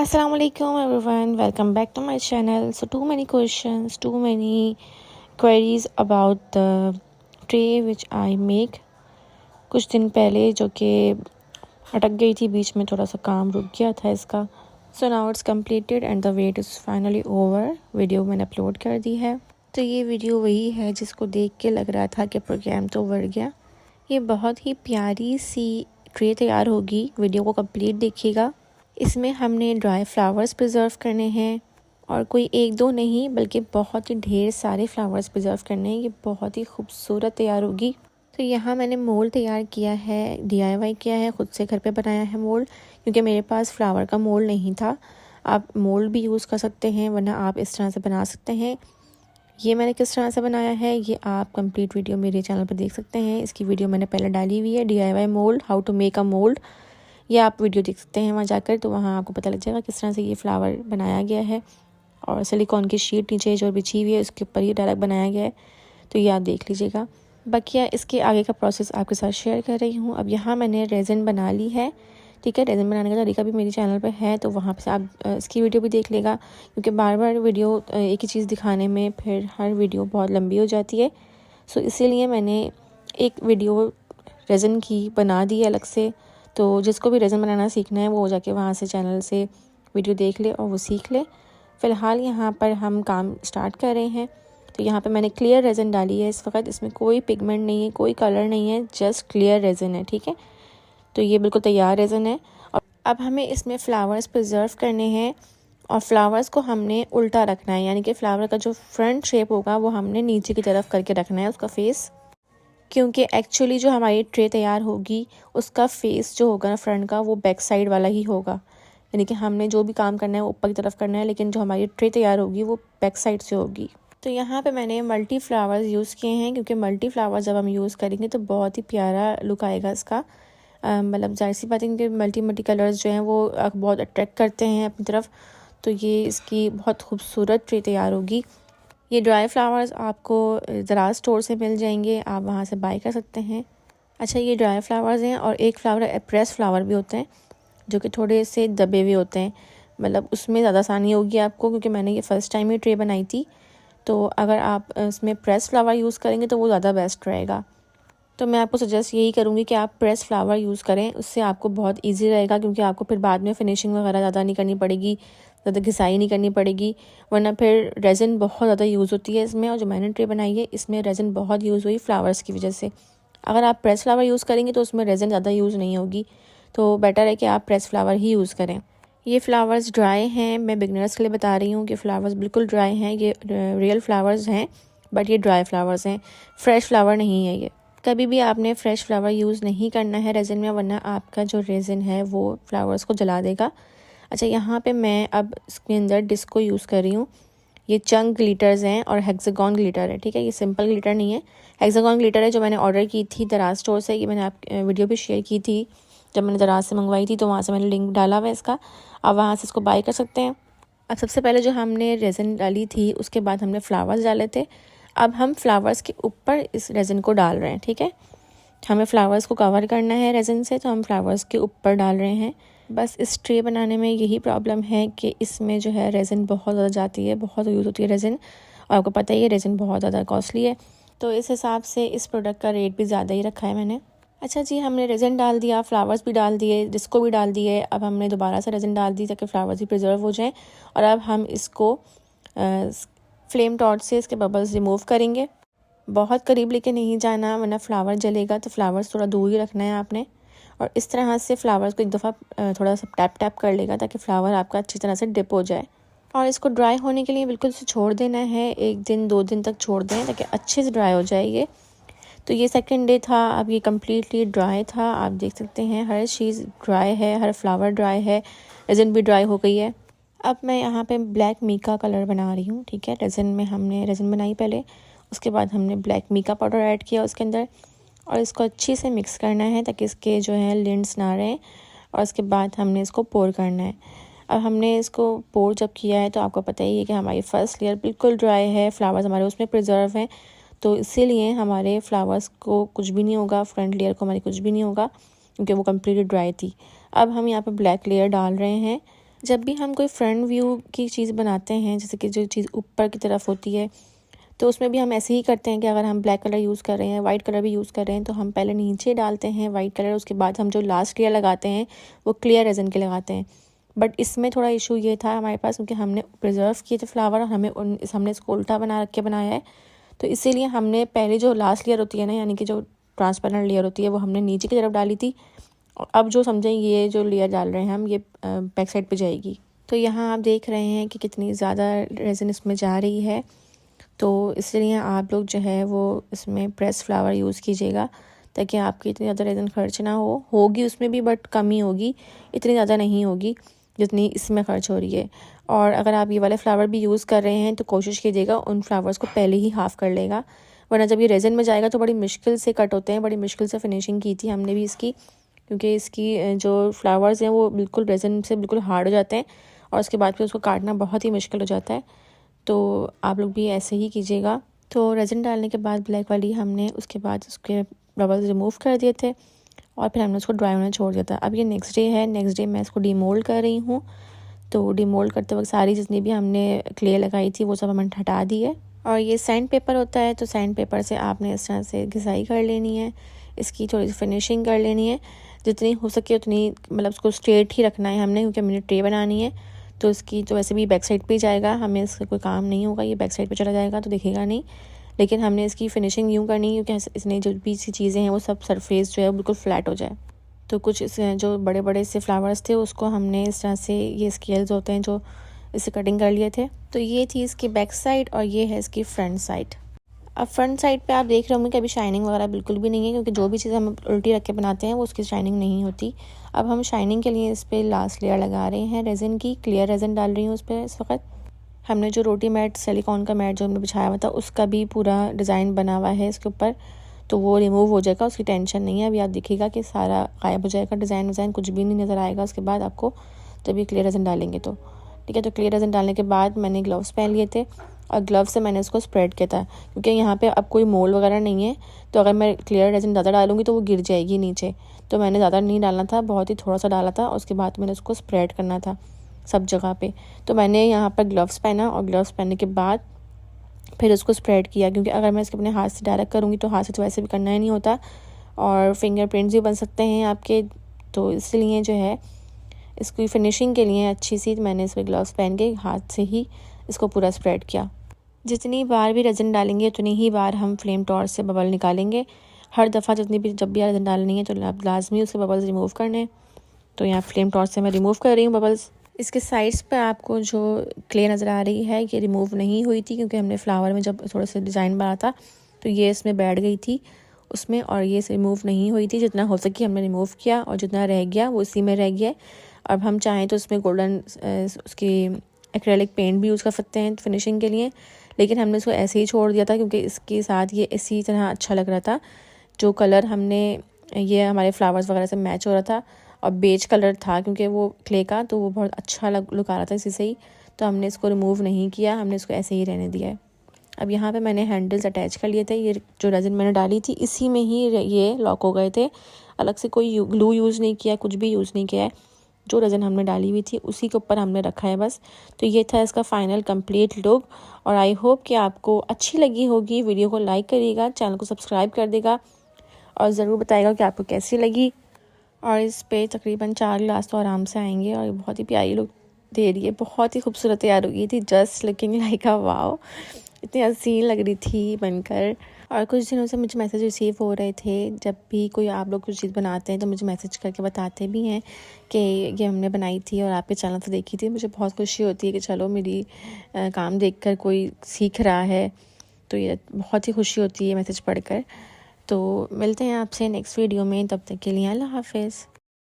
Assalamu alaikum everyone, welcome back to my channel. So too many questions, too many queries about the tray which I make कुछ दिन पहले, जो कि अटक गई थी बीच में, थोड़ा सा काम रुक गया था इसका. So now it's completed and the wait is finally over. Video मैंने अपलोड कर दी है. तो ये वीडियो वही है जिसको देख के लग रहा था कि प्रोग्राम तो बढ़ गया. ये बहुत ही प्यारी सी ट्रे तैयार होगी, वीडियो को कंप्लीट देखिएगा. इसमें हमने ड्राई फ्लावर्स प्रिजर्व करने हैं और कोई एक दो नहीं बल्कि बहुत ही ढेर सारे फ्लावर्स प्रिजर्व करने हैं. ये बहुत ही खूबसूरत तैयार होगी. तो यहाँ मैंने मोल्ड तैयार किया है, DIY किया है, ख़ुद से घर पे बनाया है मोल्ड, क्योंकि मेरे पास फ्लावर का मोल्ड नहीं था. आप मोल्ड भी यूज़ कर सकते हैं, वरना आप इस तरह से बना सकते हैं. ये मैंने किस तरह से बनाया है ये आप कंप्लीट वीडियो मेरे चैनल पर देख सकते हैं. इसकी वीडियो मैंने पहले डाली हुई है, DIY mould, how to make a mould. ये आप वीडियो देख सकते हैं वहाँ जाकर, तो वहाँ आपको पता लग जाएगा किस तरह से ये फ्लावर बनाया गया है. और सिलिकॉन की शीट नीचे जो बिछी हुई है उसके ऊपर ही डायरेक्ट बनाया गया है, तो ये आप देख लीजिएगा. बाकी इसके आगे का प्रोसेस आपके साथ शेयर कर रही हूँ. अब यहाँ मैंने रेज़न बना ली है, ठीक है. रेज़न बनाने का तरीका भी मेरे चैनल पर है, तो वहाँ से आप इसकी वीडियो भी देख लेगा, क्योंकि बार बार वीडियो एक ही चीज़ दिखाने में फिर हर वीडियो बहुत लंबी हो जाती है. सो इसीलिए मैंने एक वीडियो रेज़न की बना दी है अलग से. तो जिसको भी रेज़न बनाना सीखना है वो जाके वहाँ से चैनल से वीडियो देख ले और वो सीख ले. फ़िलहाल यहाँ पर हम काम स्टार्ट कर रहे हैं. तो यहाँ पे मैंने क्लियर रेज़न डाली है इस वक्त. इसमें कोई पिगमेंट नहीं है, कोई कलर नहीं है, जस्ट क्लियर रेज़न है, ठीक है. तो ये बिल्कुल तैयार रेज़न है. और अब हमें इसमें फ़्लावर्स प्रिजर्व करने हैं और फ्लावर्स को हमने उल्टा रखना है, यानी कि फ्लावर का जो फ्रंट शेप होगा वो हमने नीचे की तरफ करके रखना है उसका फेस, क्योंकि एक्चुअली जो हमारी ट्रे तैयार होगी उसका फेस जो होगा ना फ्रंट का, वो बैक साइड वाला ही होगा. यानी कि हमने जो भी काम करना है वो ऊपर की तरफ करना है, लेकिन जो हमारी ट्रे तैयार होगी वो बैक साइड से होगी. तो यहाँ पे मैंने मल्टी फ्लावर्स यूज़ किए हैं, क्योंकि मल्टी फ्लावर्स जब हम यूज़ करेंगे तो बहुत ही प्यारा लुक आएगा इसका. मतलब जाहिर सी बात है कि मल्टी कलर्स जो हैं वो बहुत अट्रैक्ट करते हैं अपनी तरफ. तो ये इसकी बहुत खूबसूरत ट्रे तैयार होगी. ये ड्राई फ्लावर्स आपको ज़रात स्टोर से मिल जाएंगे, आप वहाँ से बाय कर सकते हैं. अच्छा, ये ड्राई फ्लावर्स हैं और एक फ्लावर प्रेस फ्लावर भी होते हैं जो कि थोड़े से दबे हुए होते हैं. मतलब उसमें ज़्यादा आसानी होगी आपको, क्योंकि मैंने ये फ़र्स्ट टाइम ही ट्रे बनाई थी. तो अगर आप इसमें प्रेस फ्लावर यूज़ करेंगे तो वो ज़्यादा बेस्ट रहेगा. तो मैं आपको सजेस्ट यही करूँगी कि आप प्रेस फ्लावर यूज़ करें, उससे आपको बहुत ईजी रहेगा, क्योंकि आपको फिर बाद में फिनिशिंग वगैरह ज़्यादा नहीं करनी पड़ेगी, ज़्यादा घिसाई नहीं करनी पड़ेगी. वरना फिर रेज़न बहुत ज़्यादा यूज़ होती है इसमें, और जो मैंने ट्रे बनाई है इसमें रेज़न बहुत यूज़ हुई फ्लावर्स की वजह से. अगर आप प्रेस फ्लावर यूज़ करेंगे तो उसमें रेज़न ज़्यादा यूज़ नहीं होगी, तो बेटर है कि आप प्रेस फ्लावर ही यूज़ करें. ये फ्लावर्स ड्राई हैं, मैं बिगनर्स के लिए बता रही हूँ कि फ्लावर्स बिल्कुल ड्राई हैं. ये रियल फ्लावर्स हैं, बट ये ड्राई फ्लावर्स हैं, फ्रेश फ्लावर नहीं है. ये कभी भी आपने फ्रेश फ्लावर यूज़ नहीं करना है रेज़न में, वरना आपका जो रेज़न है वो फ्लावर्स को जला देगा. अच्छा, यहाँ पे मैं अब इसके अंदर डिस्को यूज़ कर रही हूँ. ये चंक ग्लिटर्स हैं और हेक्सागॉन ग्लिटर है, ठीक है. ये सिंपल ग्लिटर नहीं है, हेक्सागॉन ग्लिटर है, जो मैंने ऑर्डर की थी दराज स्टोर से. ये मैंने आप वीडियो भी शेयर की थी जब मैंने दराज से मंगवाई थी, तो वहाँ से मैंने लिंक डाला हुआ है इसका. आप वहाँ से इसको बाय कर सकते हैं. अब सबसे पहले जो हमने रेज़न डाली थी उसके बाद हमने फ्लावर्स डाले थे. अब हम फ्लावर्स के ऊपर इस रेज़न को डाल रहे हैं, ठीक है. हमें फ्लावर्स को कवर करना है रेज़न से, तो हम फ्लावर्स के ऊपर डाल रहे हैं. बस इस ट्रे बनाने में यही प्रॉब्लम है कि इसमें जो है रेज़न बहुत ज़्यादा जाती है, बहुत यूज़ होती है रेज़न, और आपको पता ही है रेज़न बहुत ज़्यादा कॉस्टली है. तो इस हिसाब से इस प्रोडक्ट का रेट भी ज़्यादा ही रखा है मैंने. अच्छा जी, हमने रेज़न डाल दिया, फ्लावर्स भी डाल दिए, डिस्को भी डाल दिए. अब हमने दोबारा से रेज़न डाल दी ताकि फ्लावर्स भी प्रिजर्व हो जाएँ. और अब हम इसको फ्लेम टॉर्च से इसके बबल्स रिमूव करेंगे. बहुत करीब लेके नहीं जाना, वरना फ्लावर जलेगा. तो फ्लावर्स थोड़ा दूर ही रखना है आपने. और इस तरह से फ्लावर्स को एक दफ़ा थोड़ा सा टैप कर लेगा, ताकि फ्लावर आपका अच्छी तरह से डिप हो जाए. और इसको ड्राई होने के लिए बिल्कुल से छोड़ देना है, 1 दिन 2 दिन तक छोड़ दें ताकि अच्छे से ड्राई हो जाए ये. तो ये सेकंड डे था, अब ये कम्प्लीटली ड्राई था. आप देख सकते हैं हर चीज़ ड्राई है, हर फ्लावर ड्राई है, रेज़न भी ड्राई हो गई है. अब मैं यहाँ पे ब्लैक मीका कलर बना रही हूँ, ठीक है. रेज़न में हमने रेज़न बनाई पहले, उसके बाद हमने ब्लैक मीका पाउडर ऐड किया उसके अंदर, और इसको अच्छे से मिक्स करना है ताकि इसके जो है लिंड्स ना रहें. और उसके बाद हमने इसको पोर करना है. अब हमने इसको पोर जब किया है तो आपको पता ही है कि हमारी फर्स्ट लेयर बिल्कुल ड्राई है, फ्लावर्स हमारे उसमें प्रिजर्व हैं, तो इसीलिए हमारे फ्लावर्स को कुछ भी नहीं होगा, फ्रंट लेयर को हमारी कुछ भी नहीं होगा, क्योंकि वो कम्प्लीटली ड्राई थी. अब हम यहाँ पे ब्लैक लेयर डाल रहे हैं जब भी हम कोई फ्रंट व्यू की चीज़ बनाते हैं, जैसे कि जो चीज़ ऊपर की तरफ होती है, तो उसमें भी हम ऐसे ही करते हैं कि अगर हम ब्लैक कलर यूज़ कर रहे हैं, वाइट कलर भी यूज़ कर रहे हैं, तो हम पहले नीचे डालते हैं वाइट कलर, उसके बाद हम जो लास्ट लेयर लगाते हैं वो क्लियर रेज़न के लगाते हैं। बट इसमें थोड़ा इशू ये था हमारे पास, क्योंकि हमने प्रिजर्व किए थे फ्लावर और हमने इसको उल्टा बना के बनाया है, तो इसीलिए हमने पहले जो लास्ट लेयर होती है ना, यानी कि जो ट्रांसपेरेंट लेयर होती है, वो हमने नीचे की तरफ डाली थी। और अब जो समझें ये जो लेयर डाल रहे हैं हम, ये बैक साइड पे जाएगी। तो यहाँ आप देख रहे हैं कि कितनी ज़्यादा रेज़न इसमें जा रही है, तो इसलिए आप लोग जो है वो इसमें प्रेस फ्लावर यूज़ कीजिएगा, ताकि आपकी इतनी ज़्यादा रेज़न खर्च ना होगी उसमें भी, बट कम ही होगी, इतनी ज़्यादा नहीं होगी जितनी इसमें खर्च हो रही है। और अगर आप ये वाले फ्लावर भी यूज़ कर रहे हैं तो कोशिश कीजिएगा उन फ्लावर्स को पहले ही हाफ़ कर लेगा, वरना जब ये रेज़न में जाएगा तो बड़ी मुश्किल से कट होते हैं। बड़ी मुश्किल से फिनिशिंग की थी हमने भी इसकी, क्योंकि इसकी जो फ्लावर्स हैं वो बिल्कुल रेज़न से बिल्कुल हार्ड हो जाते हैं और उसके बाद फिर उसको काटना बहुत ही मुश्किल हो जाता है। तो आप लोग भी ऐसे ही कीजिएगा। तो रेज़न डालने के बाद ब्लैक वाली हमने उसके बाद उसके बबल्स रिमूव कर दिए थे और फिर हमने उसको ड्राई होने छोड़ दिया था। अब ये नेक्स्ट डे है, नेक्स्ट डे मैं इसको डीमोल्ड कर रही हूँ। तो डीमोल्ड करते वक्त सारी जितनी भी हमने क्ले लगाई थी वो सब हमने हटा दी है। और ये सैंड पेपर होता है, तो सैंड पेपर से आपने इस तरह से घिसाई कर लेनी है, इसकी थोड़ी सी फिनिशिंग कर लेनी है, जितनी हो सके उतनी, मतलब उसको स्ट्रेट ही रखना है हमने, क्योंकि हमने ट्रे बनानी है। तो इसकी तो वैसे भी बैक साइड पे ही जाएगा, हमें इसका कोई काम नहीं होगा, ये बैक साइड पे चला जाएगा तो दिखेगा नहीं। लेकिन हमने इसकी फिनिशिंग यूँ करनी है क्योंकि इसमें जो भी सी चीज़ें हैं वो सब सरफेस जो है बिल्कुल फ्लैट हो जाए। तो कुछ इस जो बड़े बड़े से फ्लावर्स थे उसको हमने इस तरह से, ये स्केल्स होते हैं जो, इससे कटिंग कर लिए थे। तो ये थी इसकी बैक साइड और ये है इसकी फ्रंट साइड। अब फ्रंट साइड पे आप देख रहे होंगे कि अभी शाइनिंग वगैरह बिल्कुल भी नहीं है, क्योंकि जो भी चीज़ हम उल्टी रख के बनाते हैं वो उसकी शाइनिंग नहीं होती। अब हम शाइनिंग के लिए इस पर लास्ट लेयर लगा रहे हैं रेज़न की, क्लियर रेज़न डाल रही हूँ उस पर इस वक्त। हमने जो रोटी मैट, सिलिकॉन का मैट जो हमने बिछाया हुआ था, उसका भी पूरा डिज़ाइन बना हुआ है इसके ऊपर, तो वो रिमूव हो जाएगा, उसकी टेंशन नहीं है। अभी आप दिखेगा कि सारा गायब हो जाएगा, डिज़ाइन कुछ भी नहीं नज़र आएगा उसके बाद आपको, जब ये क्लियर रेज़न डालेंगे तो। ठीक है, तो क्लियर रेज़न डालने के बाद मैंने ग्लव्स पहन लिए थे और ग्लव से मैंने इसको स्प्रेड किया था, क्योंकि यहाँ पे अब कोई मोल वगैरह नहीं है, तो अगर मैं क्लियर रेज़न ज़्यादा डालूंगी तो वो गिर जाएगी नीचे। तो मैंने ज़्यादा नहीं डालना था, बहुत ही थोड़ा सा डाला था, और उसके बाद मैंने उसको स्प्रेड करना था सब जगह पे। तो मैंने यहाँ पर ग्लव्स पहना और ग्लव्स पहनने के बाद फिर उसको स्प्रेड किया, क्योंकि अगर मैं इसको अपने हाथ से डायरेक्ट करूँगी तो हाथ से तो वैसे भी करना ही नहीं होता और फिंगरप्रिंट्स भी बन सकते हैं आपके। तो इसलिए जो है इसकी फिनिशिंग के लिए अच्छी सी मैंने इसमें ग्लव्स पहन के हाथ से ही इसको पूरा स्प्रेड किया। जितनी बार भी रेज़न डालेंगे उतनी ही बार हम फ्लेम टॉर्च से बबल निकालेंगे। हर दफ़ा जब भी रेज़न डालनी है तो लाजमी उसके बबल्स रिमूव करने। तो यहाँ फ्लेम टॉर्च से मैं रिमूव कर रही हूँ बबल्स। इसके साइड्स पर आपको जो क्ले नज़र आ रही है ये रिमूव नहीं हुई थी, क्योंकि हमने फ्लावर में जब थोड़ा सा डिज़ाइन बना था तो ये इसमें बैठ गई थी उसमें, और ये रिमूव नहीं हुई थी। जितना हो सके हमने रिमूव किया और जितना रह गया वो इसी में रह गया। अब हम चाहें तो उसमें गोल्डन उसकी एक्रेलिक पेंट भी यूज़ कर सकते हैं फिनिशिंग के लिए, लेकिन हमने इसको ऐसे ही छोड़ दिया था क्योंकि इसके साथ ये इसी तरह अच्छा लग रहा था। जो कलर हमने, ये हमारे फ्लावर्स वगैरह से मैच हो रहा था और बेज कलर था क्योंकि वो क्ले का, तो वो बहुत अच्छा लुक आ रहा था इसी से ही। तो हमने इसको रिमूव नहीं किया, हमने इसको ऐसे ही रहने दिया है। अब यहाँ पे मैंने हैंडल्स अटैच कर लिए थे, ये जो रेज़न मैंने डाली थी इसी में ही ये लॉक हो गए थे। अलग से कोई ग्लू यूज़ नहीं किया, कुछ भी यूज़ नहीं किया है, जो रेज़न हमने डाली हुई थी उसी के ऊपर हमने रखा है बस। तो ये था इसका फाइनल कंप्लीट लुक, और आई होप कि आपको अच्छी लगी होगी। वीडियो को लाइक करिएगा, चैनल को सब्सक्राइब कर देगा और ज़रूर बताएगा कि आपको कैसी लगी। और इस पे तकरीबन 4 ग्लास तो आराम से आएंगे, और ये बहुत ही प्यारी लुक दे रही है, बहुत ही खूबसूरत तैयार हो गई थी, just looking like a wow, इतनी हसीन लग रही थी बनकर। और कुछ दिनों से मुझे मैसेज रिसीव हो रहे थे, जब भी कोई आप लोग कुछ चीज़ बनाते हैं तो मुझे मैसेज करके बताते भी हैं कि ये हमने बनाई थी और आपके चैनल से देखी थी। मुझे बहुत खुशी होती है कि चलो मेरी काम देखकर कोई सीख रहा है, तो ये बहुत ही खुशी होती है मैसेज पढ़कर। तो मिलते हैं आपसे नेक्स्ट वीडियो में, तब तक के लिए अल्लाह हाफ़िज़।